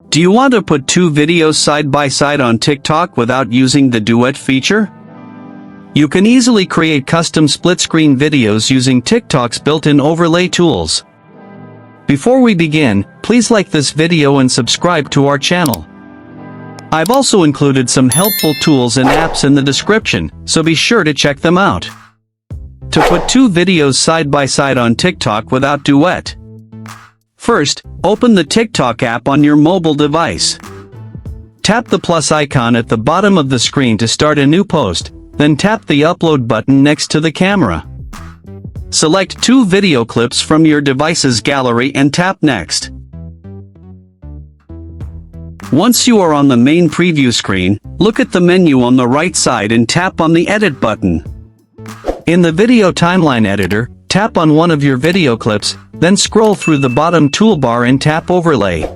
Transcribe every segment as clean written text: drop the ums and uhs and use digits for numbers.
Do you want to put two videos side by side on TikTok without using the Duet feature? You can easily create custom split-screen videos using TikTok's built-in overlay tools. Before we begin, please like this video and subscribe to our channel. I've also included some helpful tools and apps in the description, so be sure to check them out. To put two videos side by side on TikTok without Duet. First, open the TikTok app on your mobile device. Tap the plus icon at the bottom of the screen to start a new post, then tap the upload button next to the camera. Select two video clips from your device's gallery and tap Next. Once you are on the main preview screen, look at the menu on the right side and tap on the Edit button. In the Video Timeline Editor, tap on one of your video clips, then scroll through the bottom toolbar and tap Overlay.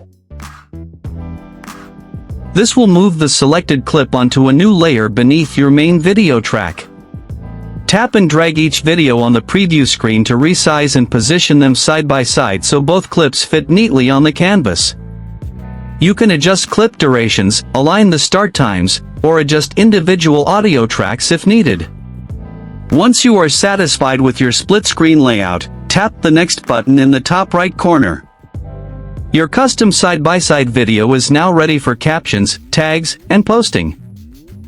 This will move the selected clip onto a new layer beneath your main video track. Tap and drag each video on the preview screen to resize and position them side by side so both clips fit neatly on the canvas. You can adjust clip durations, align the start times, or adjust individual audio tracks if needed. Once you are satisfied with your split-screen layout, tap the Next button in the top right corner. Your custom side-by-side video is now ready for captions, tags, and posting.